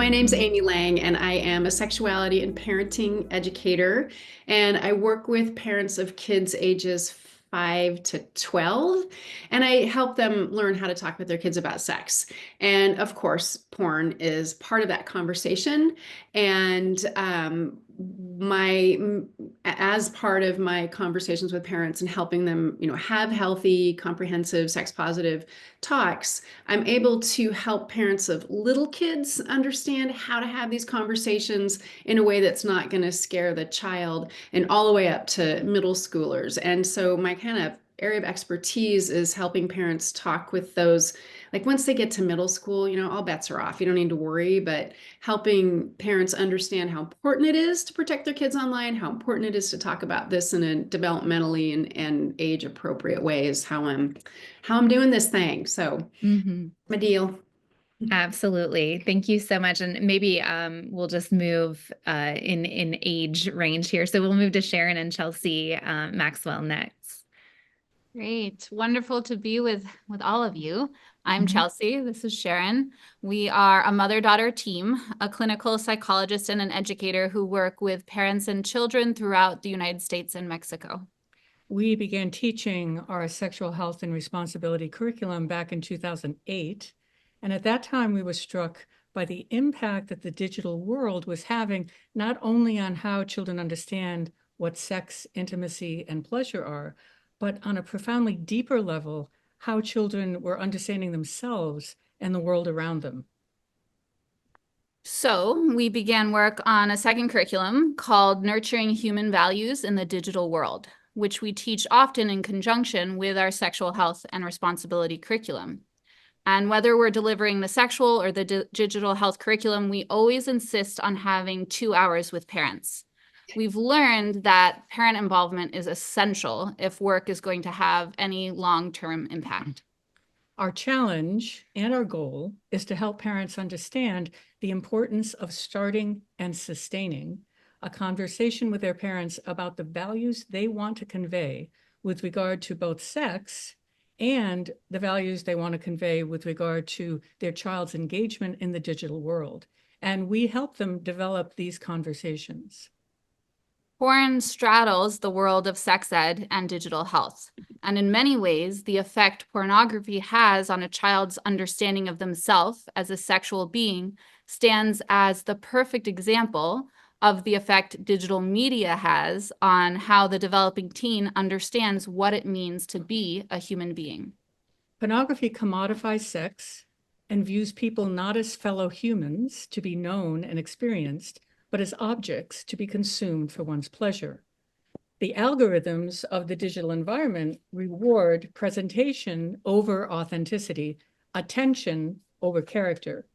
My name's Amy Lang, and I am a sexuality and parenting educator. And I work with parents of kids ages 5 to 12, and I help them learn how to talk with their kids about sex. And of course, porn is part of that conversation. And my as part of my conversations with parents and helping them, have healthy, comprehensive, sex positive talks, I'm able to help parents of little kids understand how to have these conversations in a way that's not going to scare the child, and all the way up to middle schoolers. And so my kind of area of expertise is helping parents talk with those, like once they get to middle school, all bets are off. You don't need to worry, but helping parents understand how important it is to protect their kids online, how important it is to talk about this in a developmentally and age appropriate way is how I'm doing this thing. So my deal. Absolutely. Thank you so much. And maybe we'll just move in age range here. So we'll move to Sharon and Chelsea Maxwell next. Great. Wonderful to be with all of you. I'm Chelsea. This is Sharon. We are a mother-daughter team, a clinical psychologist and an educator who work with parents and children throughout the United States and Mexico. We began teaching our sexual health and responsibility curriculum back in 2008. And at that time, we were struck by the impact that the digital world was having, not only on how children understand what sex, intimacy, and pleasure are, but on a profoundly deeper level, how children were understanding themselves and the world around them. So we began work on a second curriculum called Nurturing Human Values in the Digital World, which we teach often in conjunction with our sexual health and responsibility curriculum. And whether we're delivering the sexual or the digital health curriculum, we always insist on having 2 hours with parents. We've learned that parent involvement is essential if work is going to have any long-term impact. Our challenge and our goal is to help parents understand the importance of starting and sustaining a conversation with their parents about the values they want to convey with regard to both sex and the values they want to convey with regard to their child's engagement in the digital world. And we help them develop these conversations. Porn straddles the world of sex ed and digital health. And in many ways, the effect pornography has on a child's understanding of themselves as a sexual being stands as the perfect example of the effect digital media has on how the developing teen understands what it means to be a human being. Pornography commodifies sex and views people not as fellow humans to be known and experienced, but as objects to be consumed for one's pleasure. The algorithms of the digital environment reward presentation over authenticity, attention over character.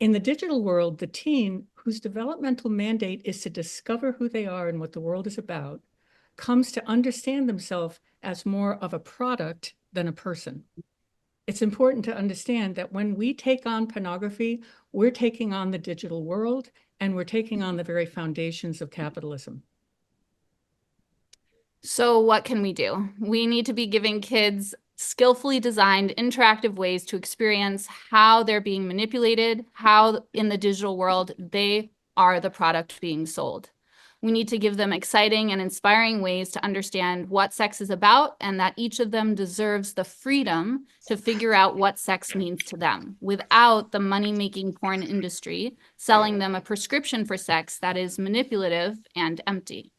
In the digital world, the teen, whose developmental mandate is to discover who they are and what the world is about, comes to understand themselves as more of a product than a person. It's important to understand that when we take on pornography, we're taking on the digital world and we're taking on the very foundations of capitalism. So what can we do? We need to be giving kids skillfully designed interactive ways to experience how they're being manipulated, how in the digital world they are the product being sold. We need to give them exciting and inspiring ways to understand what sex is about and that each of them deserves the freedom to figure out what sex means to them without the money-making porn industry selling them a prescription for sex that is manipulative and empty.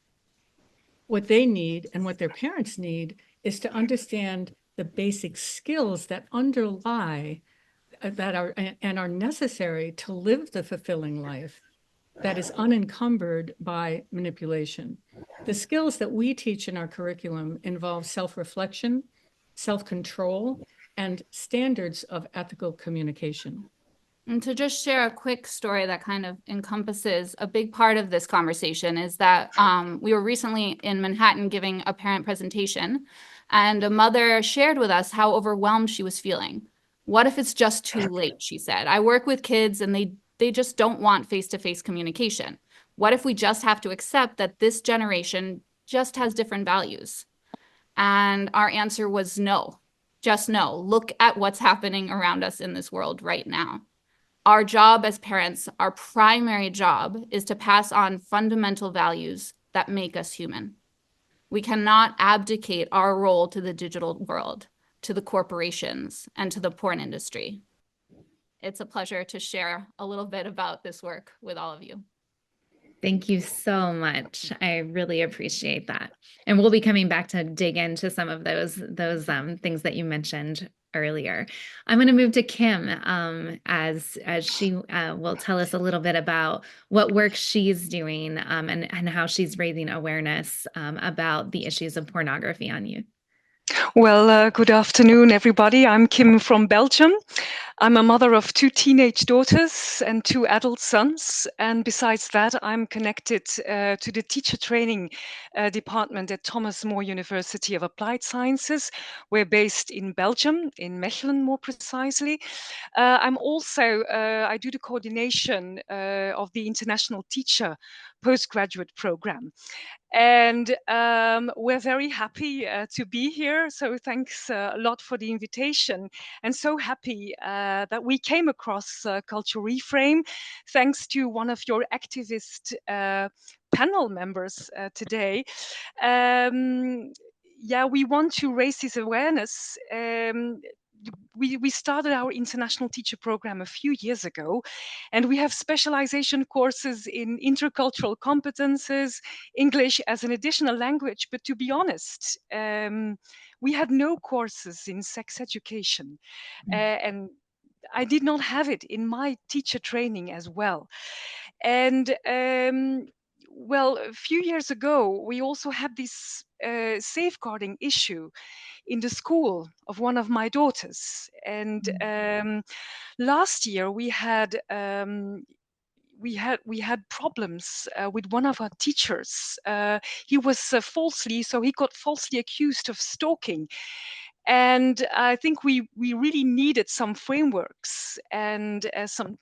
What they need and what their parents need is to understand the basic skills that underlie that are necessary to live the fulfilling life that is unencumbered by manipulation. The skills that we teach in our curriculum involve self-reflection, self-control, and standards of ethical communication. And to just share a quick story that kind of encompasses a big part of this conversation is that we were recently in Manhattan giving a parent presentation, and a mother shared with us how overwhelmed she was feeling. What if it's just too late, she said. I work with kids and they just don't want face-to-face communication. What if we just have to accept that this generation just has different values? And our answer was no, just no. Look at what's happening around us in this world right now. Our job as parents, our primary job, is to pass on fundamental values that make us human. We cannot abdicate our role to the digital world, to the corporations, and to the porn industry. It's a pleasure to share a little bit about this work with all of you. Thank you so much. I really appreciate that. And we'll be coming back to dig into some of those things that you mentioned earlier. I'm going to move to Kim as she will tell us a little bit about what work she's doing and how she's raising awareness about the issues of pornography on youth. Well, good afternoon, everybody. I'm Kim from Belgium. I'm a mother of 2 teenage daughters and 2 adult sons. And besides that, I'm connected to the teacher training department at Thomas More University of Applied Sciences. We're based in Belgium, in Mechelen more precisely. I'm also, I do the coordination of the International Teacher Postgraduate Program. And we're very happy to be here. So thanks a lot for the invitation. And so happy that we came across Culture Reframe, thanks to one of your activist panel members today. Yeah, we want to raise this awareness. We started our international teacher program a few years ago, and we have specialization courses in intercultural competences, English as an additional language. But to be honest, we had no courses in sex education, and I did not have it in my teacher training as well. And well, a few years ago, we also had this safeguarding issue in the school of one of my daughters. And last year we had problems with one of our teachers. He was he got falsely accused of stalking. And I think we really needed some frameworks and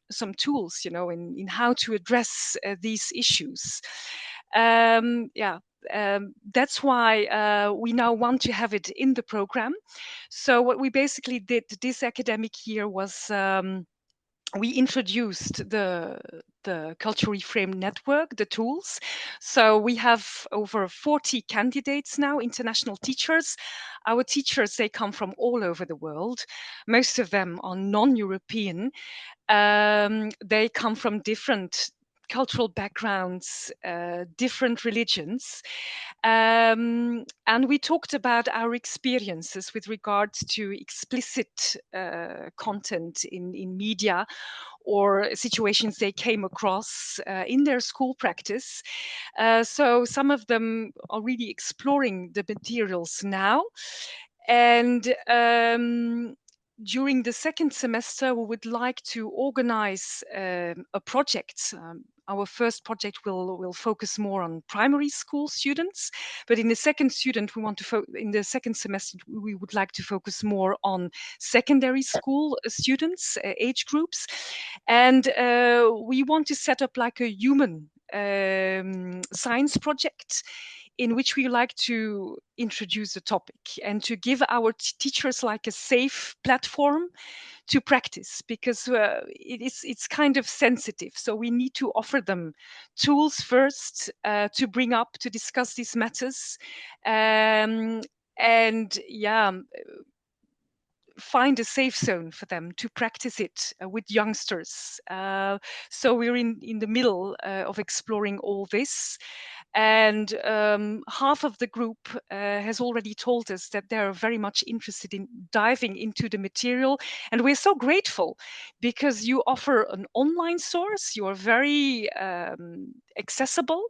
some tools, in how to address these issues. That's why we now want to have it in the program. So what we basically did this academic year was we introduced the Culture Reframed network, the tools. So we have over 40 candidates now, international teachers. Our teachers, they come from all over the world. Most of them are non-European. They come from different cultural backgrounds, different religions. And we talked about our experiences with regards to explicit content in media or situations they came across in their school practice. So some of them are really exploring the materials now. And during the second semester, we would like to organize a project. Our first project will focus more on primary school students, but in the second semester we would like to focus more on secondary school students, age groups, and we want to set up like a human science project in which we like to introduce a topic and to give our teachers like a safe platform to practice, because it's kind of sensitive. So we need to offer them tools first to bring up, to discuss these matters, and find a safe zone for them to practice it with youngsters. So we're in the middle of exploring all this. And half of the group has already told us that they're very much interested in diving into the material. And we're so grateful because you offer an online source. You are very accessible.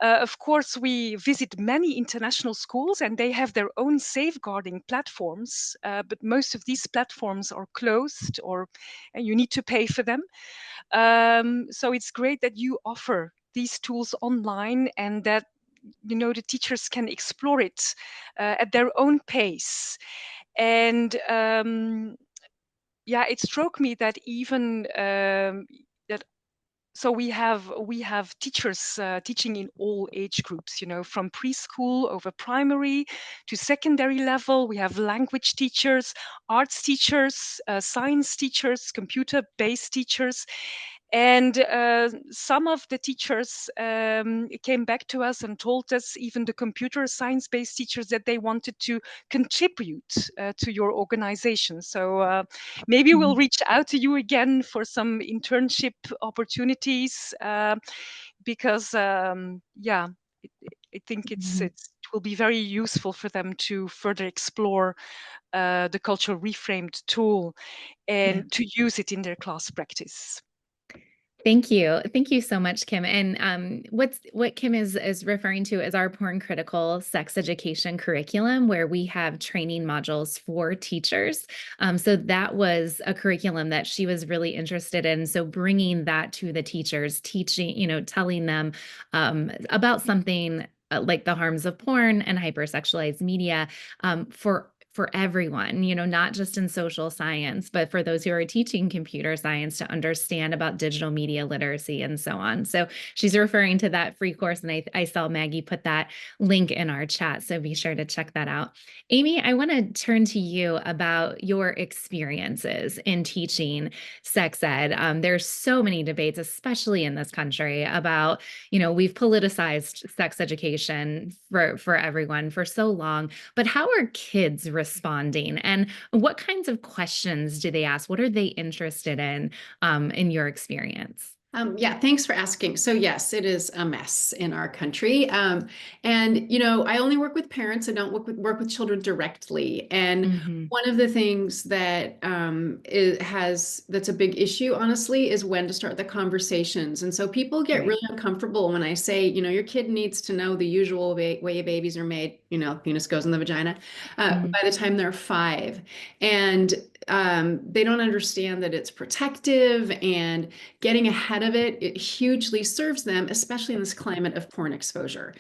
Of course, we visit many international schools and they have their own safeguarding platforms, but most of these platforms are closed or you need to pay for them. So it's great that you offer these tools online and that the teachers can explore it at their own pace. And it struck me that even that So we have teachers teaching in all age groups, from preschool over primary to secondary level. We have language teachers, arts teachers, science teachers, computer-based teachers. And some of the teachers came back to us and told us, even the computer science-based teachers, that they wanted to contribute to your organization. So maybe we'll reach out to you again for some internship opportunities, because I think it will be very useful for them to further explore the Culture Reframed tool and to use it in their class practice. Thank you. Thank you so much, Kim. And what Kim is referring to is our porn critical sex education curriculum, where we have training modules for teachers. So that was a curriculum that she was really interested in. So bringing that to the teachers, teaching, telling them about something like the harms of porn and hypersexualized media for everyone, not just in social science, but for those who are teaching computer science to understand about digital media literacy and so on. So she's referring to that free course, and I saw Maggie put that link in our chat, so be sure to check that out. Amy, I want to turn to you about your experiences in teaching sex ed. There's so many debates, especially in this country, about, we've politicized sex education for everyone for so long, but how are kids responding, and what kinds of questions do they ask? What are they interested in your experience? Yeah, thanks for asking. So yes, it is a mess in our country. And, I only work with parents. I don't work with children directly. And one of the things that that's a big issue, honestly, is when to start the conversations. And so people get really uncomfortable when I say, your kid needs to know the usual way babies are made, penis goes in the vagina, by the time they're 5. And they don't understand that it's protective, and getting ahead of it hugely serves them, especially in this climate of porn exposure.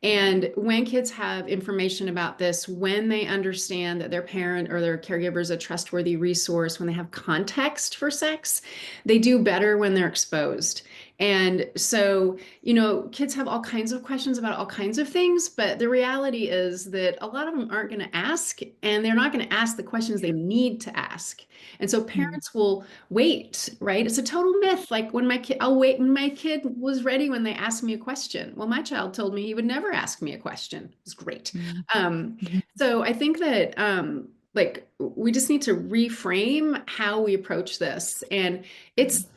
And when kids have information about this, when they understand that their parent or their caregiver is a trustworthy resource, when they have context for sex, they do better when they're exposed. And so, kids have all kinds of questions about all kinds of things, but the reality is that a lot of them aren't going to ask, and they're not going to ask the questions they need to ask. And so parents will wait, right? It's a total myth. Like I'll wait when my kid was ready when they asked me a question. Well, my child told me he would never ask me a question. It was great. So I think that, we just need to reframe how we approach this. And it's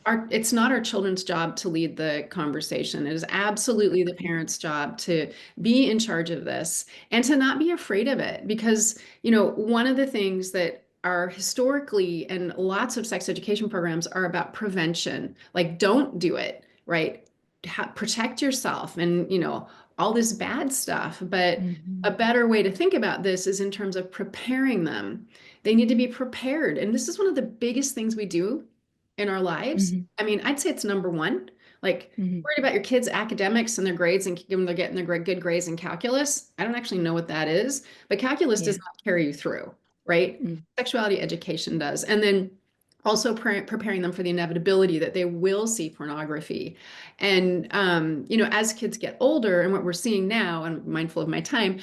not our children's job to lead the conversation. It is absolutely the parents' job to be in charge of this and to not be afraid of it. Because, one of the things that are historically, and lots of sex education programs are about prevention, like don't do it, right? Protect yourself, and, all this bad stuff. But a better way to think about this is in terms of preparing them. They need to be prepared. And this is one of the biggest things we do in our lives. I mean, I'd say it's number one. Like, worried about your kids' academics and their grades and they're getting their good grades in calculus. I don't actually know what that is, but calculus does not carry you through, right? Sexuality education does. And then also preparing them for the inevitability that they will see pornography. And, as kids get older, and what we're seeing now, I'm mindful of my time,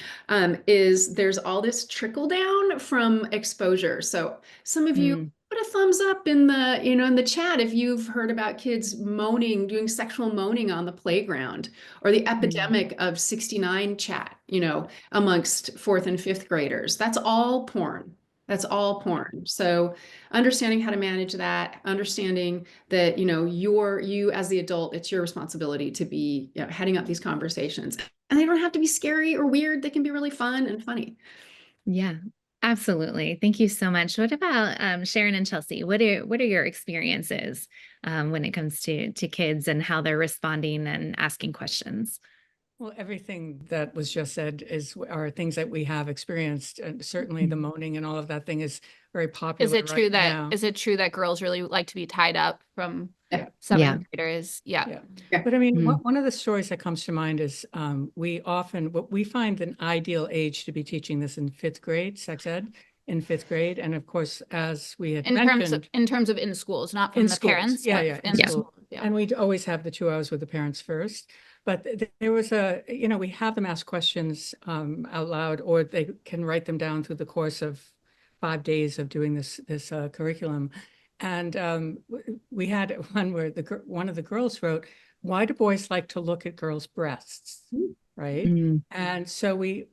is there's all this trickle down from exposure. So some of you put a thumbs up in the, in the chat if you've heard about kids doing sexual moaning on the playground, or the epidemic of 69 chat, amongst 4th and 5th graders. That's all porn. That's all porn. So understanding how to manage that, understanding that, you as the adult, it's your responsibility to be, heading up these conversations. And they don't have to be scary or weird. They can be really fun and funny. Yeah, absolutely. Thank you so much. What about Sharon and Chelsea? What are your experiences when it comes to kids and how they're responding and asking questions? Well, everything that was just said are things that we have experienced, and certainly the moaning and all of that thing is very popular. Is it true that girls really like to be tied up from 7th graders? Yeah. But I mean, one of the stories that comes to mind is we find an ideal age to be teaching this in 5th grade, sex ed in 5th grade. And of course, as we had mentioned, in terms of in schools, not from the schools. parents. In school. Yeah. And we always have the 2 hours with the parents first. But there was we have them ask questions out loud, or they can write them down through the course of 5 days of doing this curriculum. And we had one where one of the girls wrote, "Why do boys like to look at girls' breasts?" Right? Mm. And so we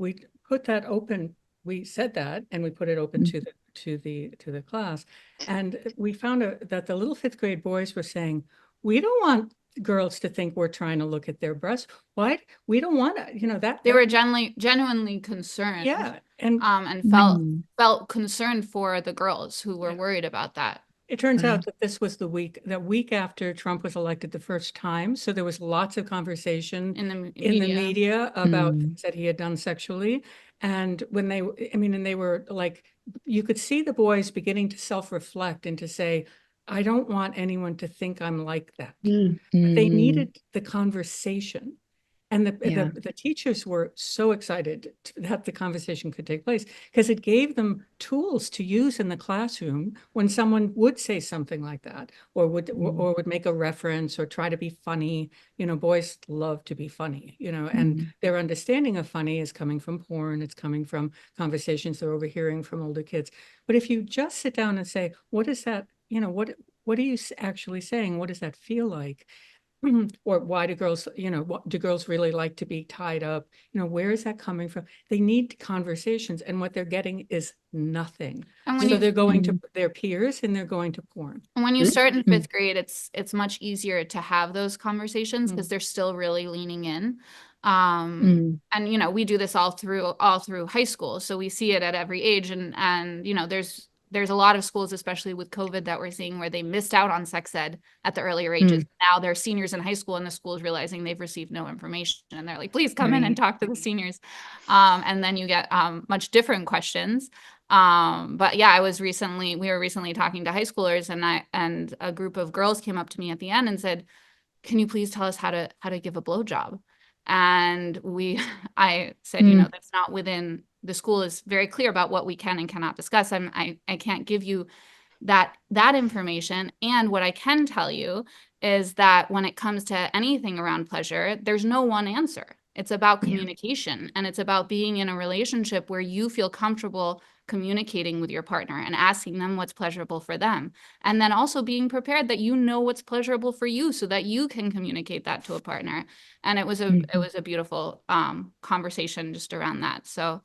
put that open. We said that, and we put it open to the class, and we found out that the little 5th grade boys were saying, "We don't want girls to think we're trying to look at their breasts. Why? We don't want to, that." They were genuinely concerned. Yeah. And felt concerned for the girls who were worried about that. it turns out that this was the week after Trump was elected the first time. So there was lots of conversation In the media about things that he had done sexually. And when they were like, you could see the boys beginning to self-reflect and to say, "I don't want anyone to think I'm like that." But they needed the conversation. And the teachers were so excited that the conversation could take place, because it gave them tools to use in the classroom when someone would say something like that, or would make a reference or try to be funny. Boys love to be funny, and their understanding of funny is coming from porn. It's coming from conversations they're overhearing from older kids. But if you just sit down and say, "What is that? What are you actually saying? What does that feel like?" Or why do girls, what do girls really like to be tied up? Where is that coming from? They need conversations, and what they're getting is nothing. So they're going to their peers, and they're going to porn. And when you start in 5th grade, it's much easier to have those conversations because they're still really leaning in. And we do this all through high school, so we see it at every age. And there's a lot of schools, especially with COVID, that we're seeing where they missed out on sex ed at the earlier ages. Now they're seniors in high school, and the school is realizing they've received no information, and they're like, "Please come in and talk to the seniors." And then you get much different questions. But yeah, we were recently talking to high schoolers, and a group of girls came up to me at the end and said, "Can you please tell us how to give a blowjob?" And I said, that's not within, the school is very clear about what we can and cannot discuss. I can't give you that information. And what I can tell you is that when it comes to anything around pleasure, there's no one answer. It's about communication, and it's about being in a relationship where you feel comfortable communicating with your partner and asking them what's pleasurable for them. And then also being prepared that what's pleasurable for you, so that you can communicate that to a partner. And it was a beautiful conversation just around that. So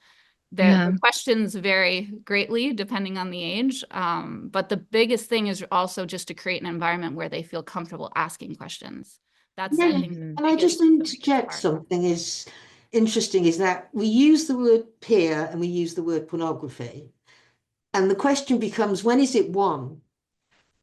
the questions vary greatly depending on the age. But the biggest thing is also just to create an environment where they feel comfortable asking questions. That's I think, and I just interject something is interesting, is that we use the word peer and we use the word pornography. And the question becomes, when is it one?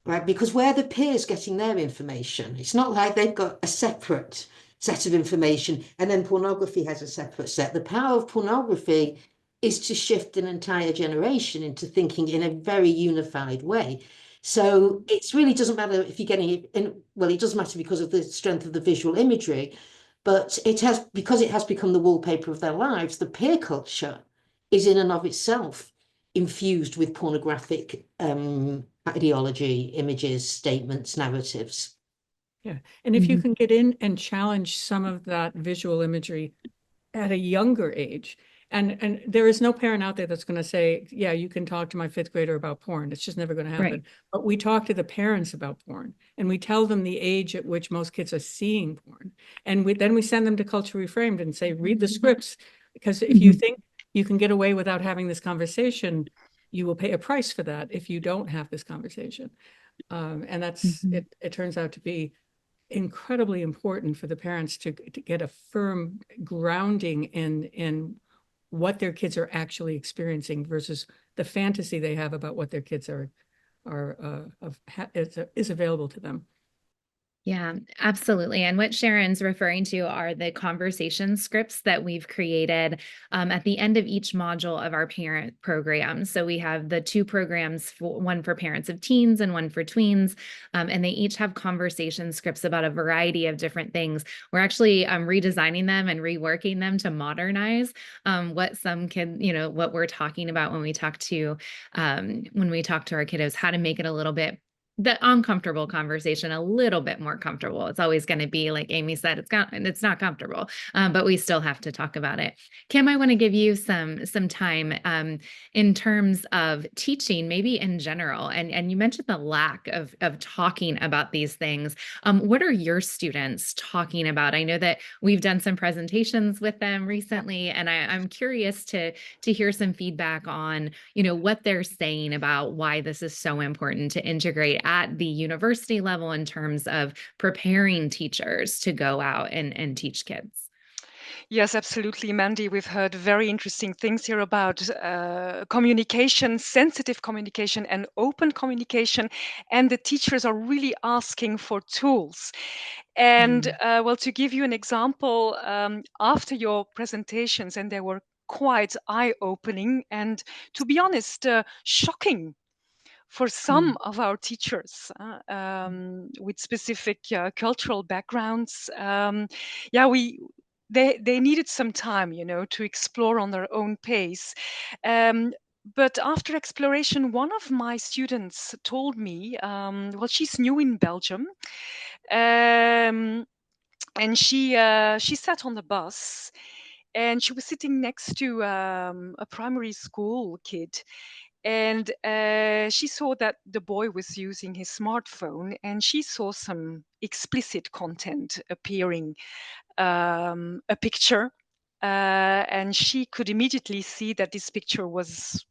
Right? Because where the peers getting their information, it's not like they've got a separate set of information and then pornography has a separate set. The power of pornography is to shift an entire generation into thinking in a very unified way. So it really doesn't matter if you're getting it in, well, it does matter because of the strength of the visual imagery, but because it has become the wallpaper of their lives, the peer culture is in and of itself infused with pornographic ideology, images, statements, narratives. Yeah. And if you can get in and challenge some of that visual imagery at a younger age, and there is no parent out there that's going to say, "Yeah, you can talk to my 5th grader about porn." It's just never going to happen. Right. But we talk to the parents about porn, and we tell them the age at which most kids are seeing porn. And then we send them to Culture Reframed and say, "Read the scripts, because if you think you can get away without having this conversation, you will pay a price for that if you don't have this conversation." And that's it turns out to be incredibly important for the parents to get a firm grounding in what their kids are actually experiencing versus the fantasy they have about what their kids is available to them. Yeah, absolutely. And what Sharon's referring to are the conversation scripts that we've created at the end of each module of our parent program. So we have the 2 programs, one for parents of teens and one for tweens, and they each have conversation scripts about a variety of different things. We're actually redesigning them and reworking them to modernize what some kids, what we're talking about when we talk to our kiddos, how to make it a little bit the uncomfortable conversation a little bit more comfortable. It's always going to be, like Amy said, it's not comfortable, but we still have to talk about it. Kim, I want to give you some time in terms of teaching, maybe in general. And you mentioned the lack of talking about these things. What are your students talking about? I know that we've done some presentations with them recently, and I'm curious to hear some feedback on, what they're saying about why this is so important to integrate at the university level in terms of preparing teachers to go out and teach kids. Yes, absolutely, Mandy. We've heard very interesting things here about communication, sensitive communication, and open communication. And the teachers are really asking for tools. And well, to give you an example, after your presentations, and they were quite eye-opening and, to be honest, shocking for some of our teachers with specific cultural backgrounds. Yeah, they needed some time, to explore on their own pace. But after exploration, one of my students told me, well, she's new in Belgium, and she sat on the bus, and she was sitting next to a primary school kid, and she saw that the boy was using his smartphone, and she saw some explicit content appearing, a picture, and she could immediately see that this picture was,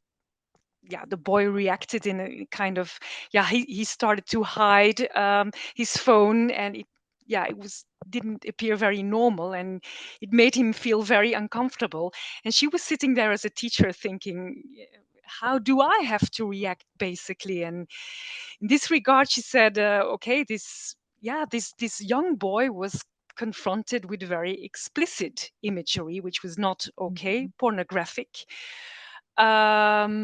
yeah, the boy reacted in a kind of, yeah, he started to hide his phone, and it didn't appear very normal, and it made him feel very uncomfortable. And she was sitting there as a teacher thinking, how do I have to react, basically? And in this regard, she said, okay, this young boy was confronted with very explicit imagery, which was not okay, pornographic. Yeah,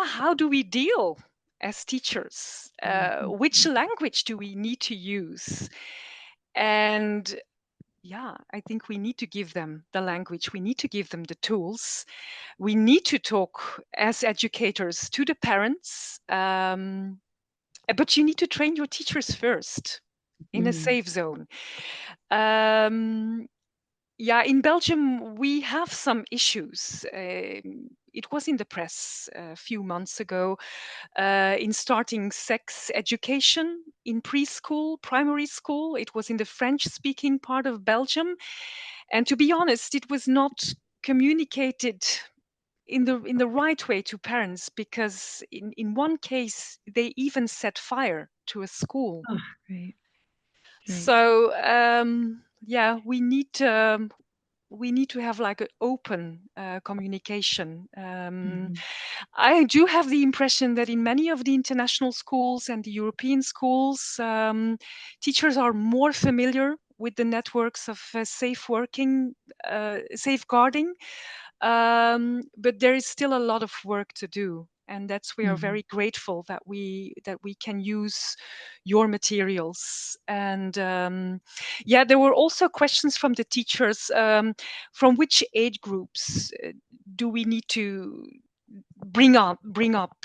how do we deal as teachers? Which language do we need to use? And yeah, I think we need to give them the language. We need to give them the tools. We need to talk as educators to the parents. But you need to train your teachers first in a safe zone. Yeah, in Belgium, we have some issues. It was in the press a few months ago in starting sex education in preschool, primary school. It was in the French-speaking part of Belgium. And to be honest, it was not communicated in the right way to parents, because in one case, they even set fire to a school. Oh, right. So yeah, we need to have like an open communication. I do have the impression that in many of the international schools and the European schools, teachers are more familiar with the networks of safe working, safeguarding, but there is still a lot of work to do. And we are very grateful that we can use your materials. And yeah, there were also questions from the teachers, from which age groups do we need to bring up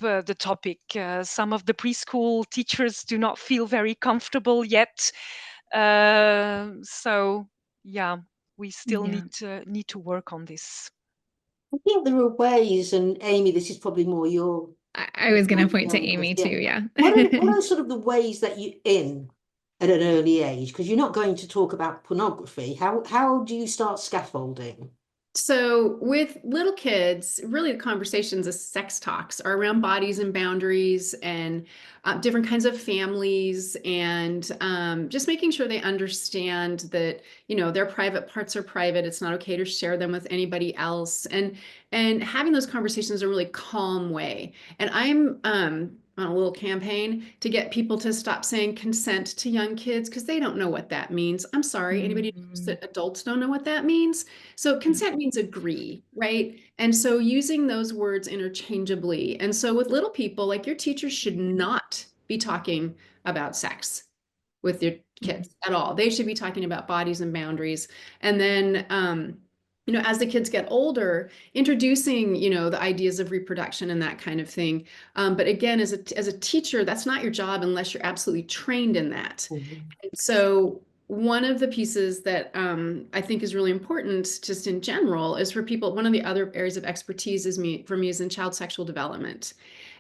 the topic. Some of the preschool teachers do not feel very comfortable yet. So yeah, we still need to work on this. I think there are ways, and Amy, this is probably more your. I was going to point to Amy too, yeah. What are sort of the ways that you in at an early age? Because you're not going to talk about pornography. How do you start scaffolding? So with little kids, really the conversations of sex talks are around bodies and boundaries and different kinds of families, and just making sure they understand that, their private parts are private. It's not okay to share them with anybody else, and having those conversations in a really calm way. And I'm on a little campaign to get people to stop saying consent to young kids, because they don't know what that means. I'm sorry, anybody knows that adults don't know what that means. So consent means agree, right? And so using those words interchangeably. And so with little people, like, your teachers should not be talking about sex with your kids at all. They should be talking about bodies and boundaries. And then as the kids get older, introducing, the ideas of reproduction and that kind of thing. But again, as a teacher, that's not your job unless you're absolutely trained in that. So one of the pieces that I think is really important just in general is for people, one of the other areas of expertise for me is in child sexual development.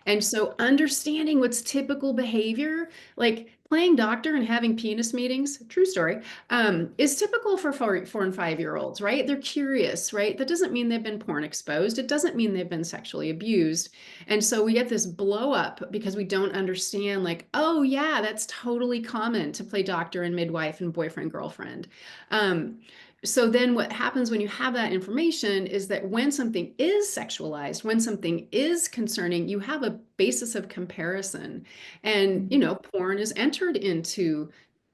And so understanding what's typical behavior, like playing doctor and having penis meetings, true story, is typical for 4 and 5-year-olds, right? They're curious, right? That doesn't mean they've been porn exposed. It doesn't mean they've been sexually abused. And so we get this blow up because we don't understand, like, oh yeah, that's totally common to play doctor and midwife and boyfriend, girlfriend. So then what happens when you have that information is that when something is sexualized, when something is concerning, you have a basis of comparison. And, porn is entered into,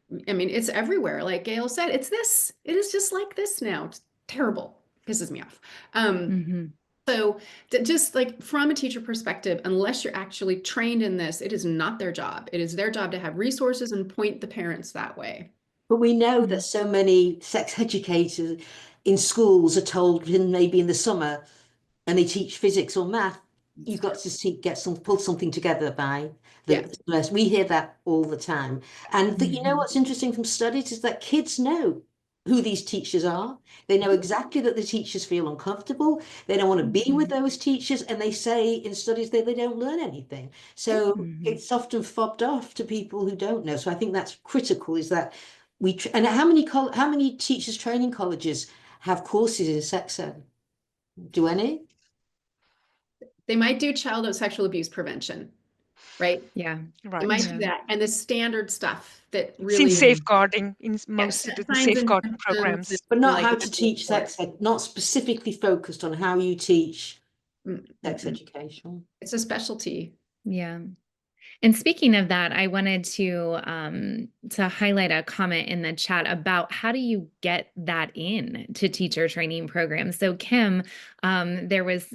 it's everywhere. Like Gail said, it is just like this now. It's terrible. Pisses me off. So just like from a teacher perspective, unless you're actually trained in this, it is not their job. It is their job to have resources and point the parents that way. But we know that so many sex educators in schools are told maybe in the summer, and they teach physics or math, you've got to pull something together by the semester. We hear that all the time. And what's interesting from studies is that kids know who these teachers are. They know exactly that the teachers feel uncomfortable. They don't want to be with those teachers. And they say in studies that they don't learn anything. So it's often fobbed off to people who don't know. So I think that's critical, is that and how many teachers training colleges have courses in sex ed? Do any? They might do child sexual abuse prevention, right? Yeah. They might do that. And the standard stuff that It's really in safeguarding, in most of the signs and safeguarding symptoms programs. But not like how that. to teach sex ed, not specifically focused on how you teach sex education. It's a specialty. Yeah. And speaking of that, I wanted to highlight a comment in the chat about how do you get that in to teacher training programs. So Kim, there was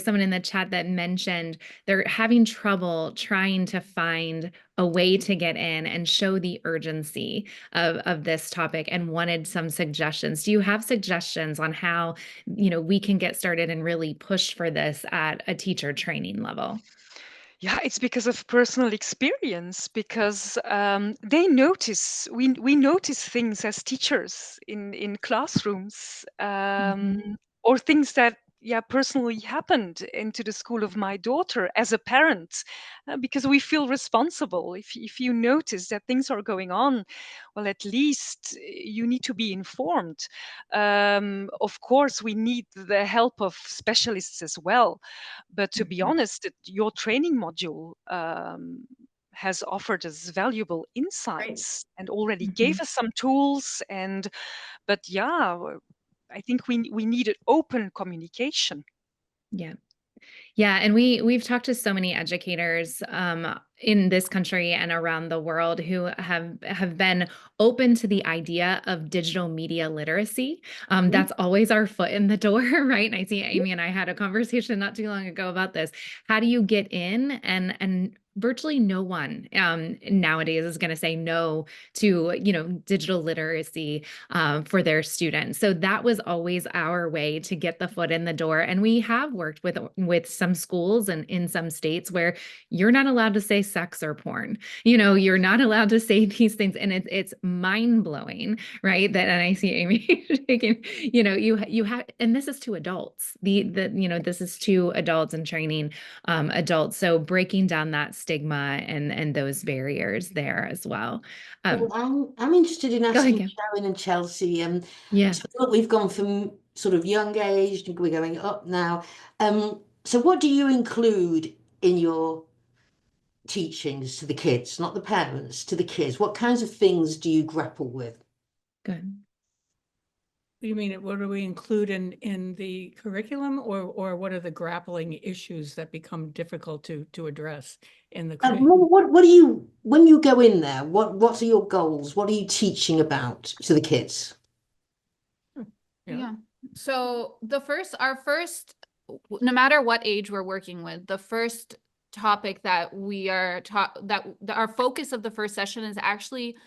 someone in the chat that mentioned they're having trouble trying to find a way to get in and show the urgency of this topic, and wanted some suggestions. Do you have suggestions on how we can get started and really push for this at a teacher training level? Yeah, it's because of personal experience, because we notice things as teachers in classrooms, or things that personally happened into the school of my daughter as a parent, because we feel responsible. If you notice that things are going on, well, at least you need to be informed. Of course, we need the help of specialists as well. But to be honest, your training module has offered us valuable insights and already gave us some tools. But I think we needed open communication. Yeah. Yeah, and we've talked to so many educators in this country and around the world who have been open to the idea of digital media literacy. That's always our foot in the door, right? And I see Amy and I had a conversation not too long ago about this. How do you get in? And virtually no one nowadays is going to say no to digital literacy for their students. So that was always our way to get the foot in the door. And we have worked with some schools and in some states where you're not allowed to say sex or porn. You're not allowed to say these things, and it's mind blowing, right? That, and I see Amy shaking. You have, and this is to adults. This is to adults and training adults. So breaking down that stigma and those barriers there as well. Well, I'm interested in asking Sharon and Chelsea. So we've gone from sort of young age, we're going up now. So what do you include in your teachings to the kids, not the parents, to the kids? What kinds of things do you grapple with? Good. You mean, what do we include in the curriculum, or what are the grappling issues that become difficult to address in the curriculum? What do you, when you go in there, what are your goals? What are you teaching about to the kids? Yeah. So our first, no matter what age we're working with, the first topic that we are that our focus of the first session is actually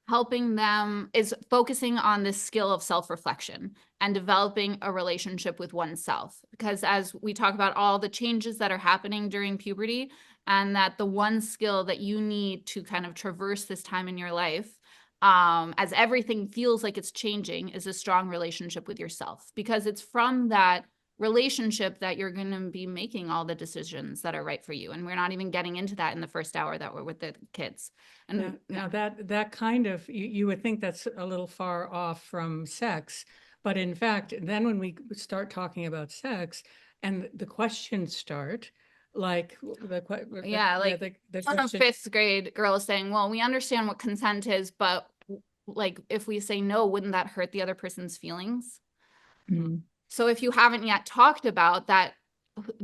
helping them, is focusing on this skill of self-reflection and developing a relationship with oneself. Because as we talk about all the changes that are happening during puberty, and that the one skill that you need to kind of traverse this time in your life, as everything feels like it's changing, is a strong relationship with yourself. Because it's from that relationship that you're going to be making all the decisions that are right for you. And we're not even getting into that in the first hour that we're with the kids. And now that kind of, you would think that's a little far off from sex, but in fact, then when we start talking about sex and the questions start, like yeah, like the one of question, 5th grade girl is saying, well, we understand what consent is, but like if we say no, wouldn't that hurt the other person's feelings? So if you haven't yet talked about that,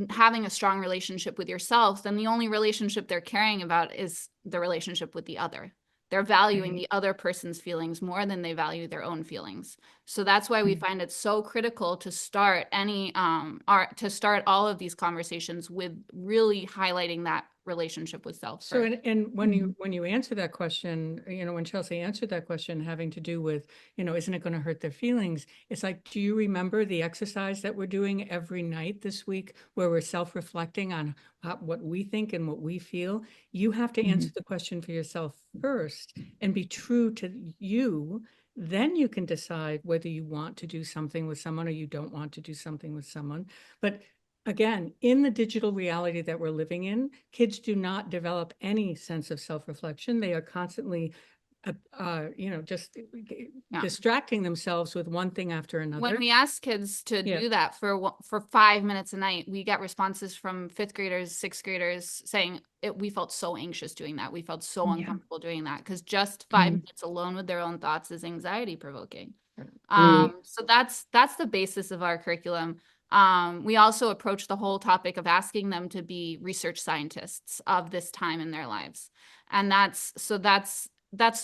having a strong relationship with yourself, then the only relationship they're caring about is the relationship with the other. They're valuing the other person's feelings more than they value their own feelings. So that's why we find it so critical to start to start all of these conversations with really highlighting that relationship with self so first. and when you answer that question, when Chelsea answered that question having to do with, isn't it going to hurt their feelings? It's like, do you remember the exercise that we're doing every night this week where we're self-reflecting on what we think and what we feel? You have to answer the question for yourself first and be true to you. Then you can decide whether you want to do something with someone or you don't want to do something with someone. But again, in the digital reality that we're living in, kids do not develop any sense of self-reflection. They are constantly, just distracting themselves with one thing after another. When we ask kids to do that for 5 minutes a night, we get responses from 5th graders, 6th graders saying we felt so anxious doing that. We felt so uncomfortable doing that, because just 5 minutes alone with their own thoughts is anxiety provoking. So that's the basis of our curriculum. We also approach the whole topic of asking them to be research scientists of this time in their lives. And that's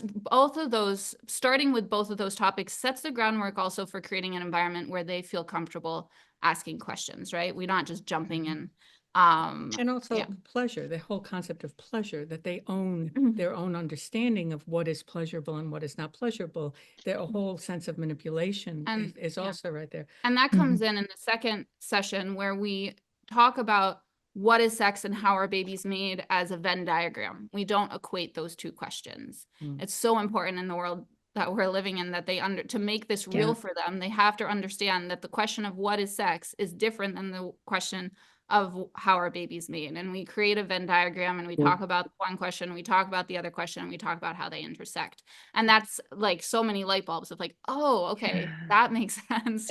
both of those, starting with both of those topics sets the groundwork also for creating an environment where they feel comfortable asking questions, right? We're not just jumping in. And also pleasure, the whole concept of pleasure, that they own their own understanding of what is pleasurable and what is not pleasurable. Their whole sense of manipulation is also right there. And that comes in the second session, where we talk about what is sex and how are babies made as a Venn diagram. We don't equate those two questions. It's so important in the world that we're living in that to make this real for them, they have to understand that the question of what is sex is different than the question of how are babies made. And we create a Venn diagram, and we talk about one question, we talk about the other question, and we talk about how they intersect. And that's like so many light bulbs of like, oh, okay, that makes sense.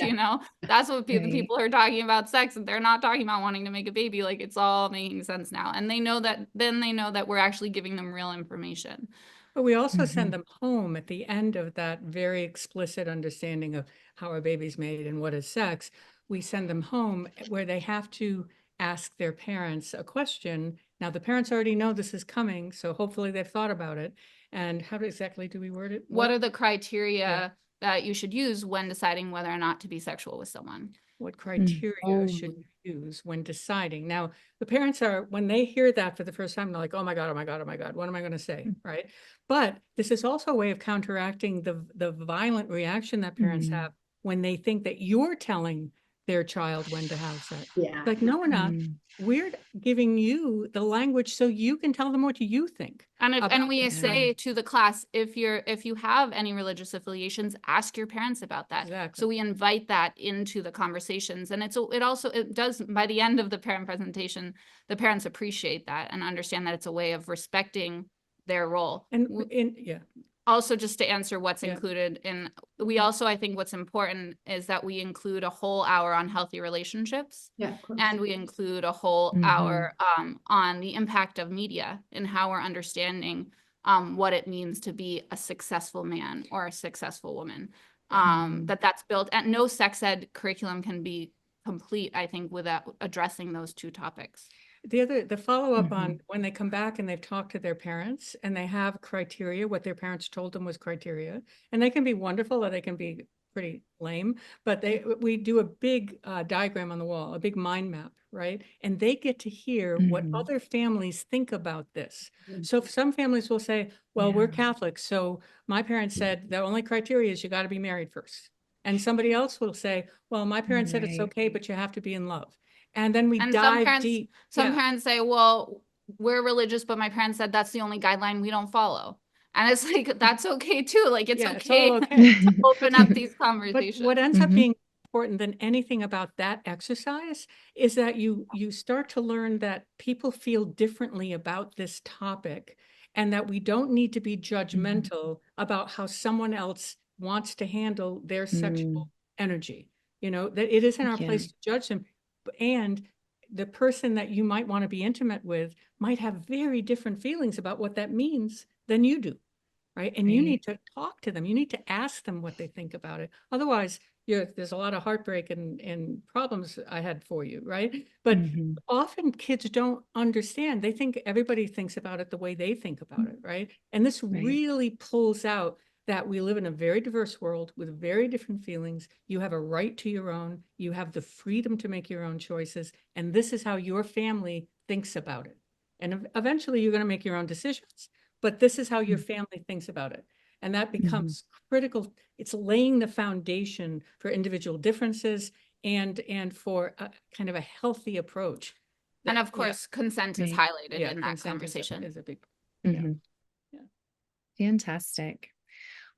That's what people are talking about sex, and they're not talking about wanting to make a baby. Like, it's all making sense now. And they know that we're actually giving them real information. But we also send them home at the end of that very explicit understanding of how a baby's made and what is sex. We send them home where they have to ask their parents a question. Now, the parents already know this is coming, so hopefully they've thought about it. And how exactly do we word it? What are the criteria that you should use when deciding whether or not to be sexual with someone? What criteria should you use when deciding? Now, the parents when they hear that for the first time, they're like, oh my God, oh my God, oh my God, what am I going to say, right? But this is also a way of counteracting the violent reaction that parents have when they think that you're telling their child when to have sex. Like, no, we're not. We're giving you the language so you can tell them what you think. And we say to the class, if you have any religious affiliations, ask your parents about that. Exactly. So we invite that into the conversations, and it does, by the end of the parent presentation, the parents appreciate that and understand that it's a way of respecting their role. Also, just to answer what's included in, we also, I think what's important is that we include a whole hour on healthy relationships. And we include a whole hour on the impact of media and how we're understanding what it means to be a successful man or a successful woman. That's built, and no sex ed curriculum can be complete, I think, without addressing those two topics. The follow-up on when they come back and they've talked to their parents and they have criteria, what their parents told them was criteria, and they can be wonderful or they can be pretty lame, but we do a big diagram on the wall, a big mind map, right? And they get to hear what other families think about this. So some families will say, well, we're Catholic, so my parents said the only criteria is you got to be married first. And somebody else will say, well, my parents said it's okay, but you have to be in love. And then we dive deep. Some parents say, well, we're religious, but my parents said that's the only guideline we don't follow. And it's like, that's okay too. Like, it's okay, all okay. to open up these conversations. But what ends up being important than anything about that exercise is that you start to learn that people feel differently about this topic, and that we don't need to be judgmental about how someone else wants to handle their sexual energy. You know, that it isn't our place to judge them. And the person that you might want to be intimate with might have very different feelings about what that means than you do. Right. And you need to talk to them. You need to ask them what they think about it. Otherwise, there's a lot of heartbreak and problems ahead for you. Right. But often kids don't understand. They think everybody thinks about it the way they think about it. Right. And this really pulls out that we live in a very diverse world with very different feelings. You have a right to your own. You have the freedom to make your own choices. And this is how your family thinks about it. And eventually you're going to make your own decisions. But this is how your family thinks about it. And that becomes critical. It's laying the foundation for individual differences and for a kind of a healthy approach. And of course, consent is highlighted in that conversation. Is a big, Fantastic.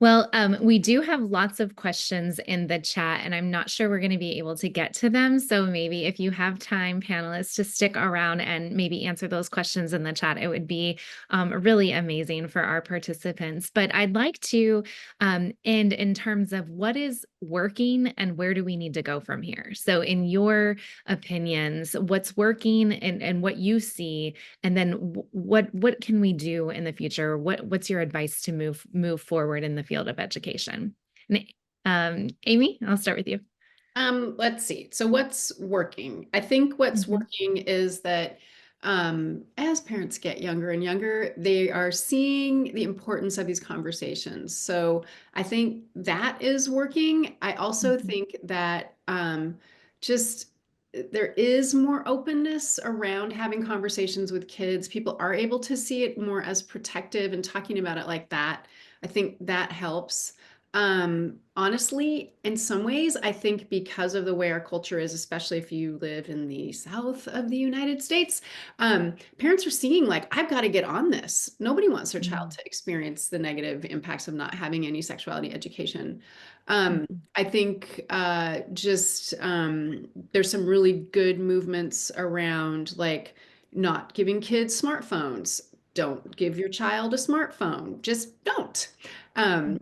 Well, we do have lots of questions in the chat, and I'm not sure we're going to be able to get to them. So maybe if you have time, panelists, to stick around and maybe answer those questions in the chat, it would be really amazing for our participants. But I'd like to end in terms of what is working and where do we need to go from here? So in your opinions, what's working and what you see, and then what can we do in the future? What's your advice to move forward in the field of education? And, Amy, I'll start with you. Let's see. So what's working? I think what's working is that as parents get younger and younger, they are seeing the importance of these conversations. So I think that is working. I also think that just there is more openness around having conversations with kids. People are able to see it more as protective and talking about it like that. I think that helps. Honestly, in some ways, I think because of the way our culture is, especially if you live in the South of the United States, parents are seeing like, I've got to get on this. Nobody wants their child to experience the negative impacts of not having any sexuality education. I think there's some really good movements around like not giving kids smartphones. Don't give your child a smartphone. Just don't.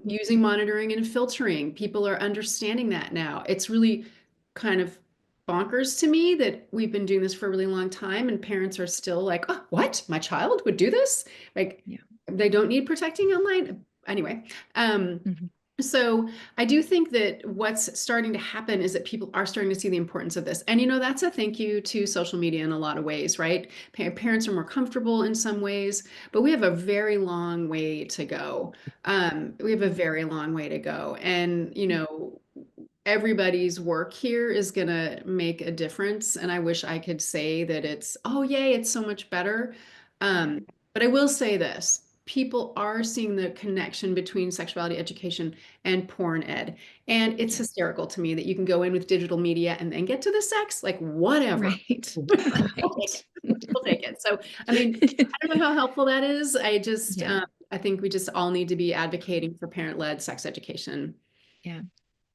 Using monitoring and filtering. People are understanding that now. It's really kind of bonkers to me that we've been doing this for a really long time and parents are still like, oh, what? My child would do this? Like, they don't need protecting online. Anyway, so I do think that what's starting to happen is that people are starting to see the importance of this. And, that's a thank you to social media in a lot of ways, right? Parents are more comfortable in some ways, but we have a very long way to go. We have a very long way to go. And, everybody's work here is going to make a difference. And I wish I could say that it's, oh, yay, it's so much better. But I will say this. People are seeing the connection between sexuality education and porn ed. And it's hysterical to me that you can go in with digital media and then get to the sex, like whatever. Right. We'll take it. So, I mean, I don't know how helpful that is. I just, I think we just all need to be advocating for parent-led sex education. Yeah,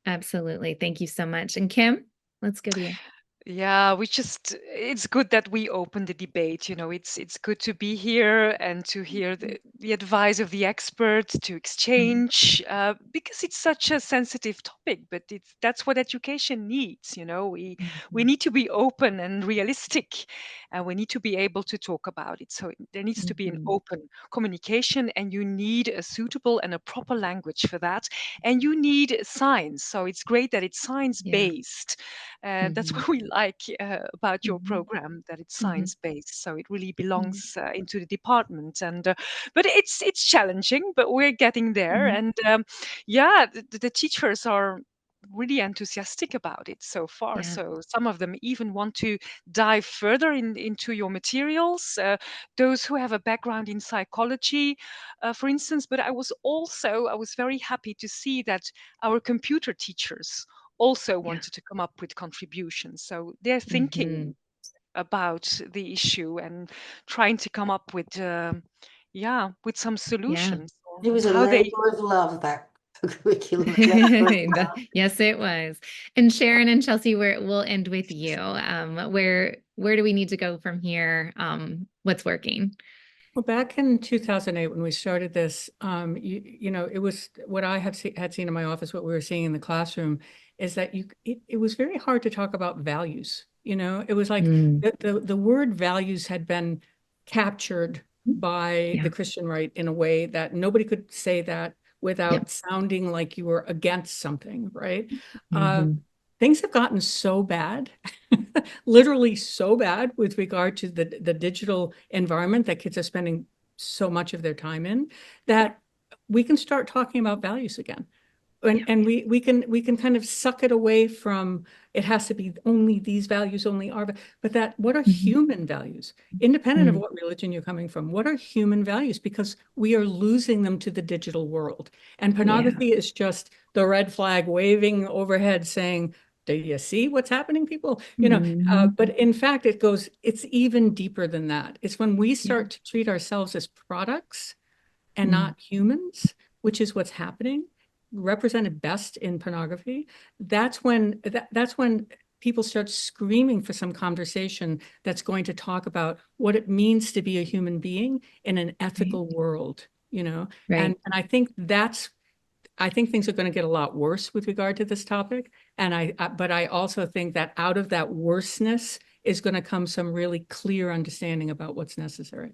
absolutely. Thank you so much. And Kim, let's go to you. Yeah, it's good that we open the debate. It's good to be here and to hear the advice of the experts, to exchange, because it's such a sensitive topic, but that's what education needs. We need to be open and realistic, and we need to be able to talk about it. So there needs to be an open communication, and you need a suitable and a proper language for that. And you need science. So it's great that it's science-based. That's what we like about your program, that it's science-based. So it really belongs into the department. And but it's challenging, but we're getting there. And the teachers are really enthusiastic about it so far. Yeah. So some of them even want to dive further into your materials. Those who have a background in psychology, for instance. But I was very happy to see that our computer teachers also wanted to come up with contributions. So they're thinking about the issue and trying to come up with with some solutions It on was a how they labor of love, that curriculum. Yes, it was. And Sharon and Chelsea, we'll end with you. Where do we need to go from here? What's working? Well, back in 2008, when we started this, it was what I had seen in my office, what we were seeing in the classroom, is that it was very hard to talk about values. It was like the word values had been captured by the Christian right in a way that nobody could say that without sounding like you were against something, right? Things have gotten so bad, literally so bad, with regard to the digital environment that kids are spending so much of their time in, that we can start talking about values again. And we can kind of suck it away from, it has to be only these values, only our, but that what are human values, independent of what religion you're coming from? What are human values? Because we are losing them to the digital world. And pornography is just the red flag waving overhead saying, do you see what's happening, people? But in fact, it's even deeper than that. It's when we start to treat ourselves as products and not humans, which is what's happening, represented best in pornography. That's when people start screaming for some conversation that's going to talk about what it means to be a human being in an ethical world, and I think things are going to get a lot worse with regard to this topic. But I also think that out of that worseness is going to come some really clear understanding about what's necessary.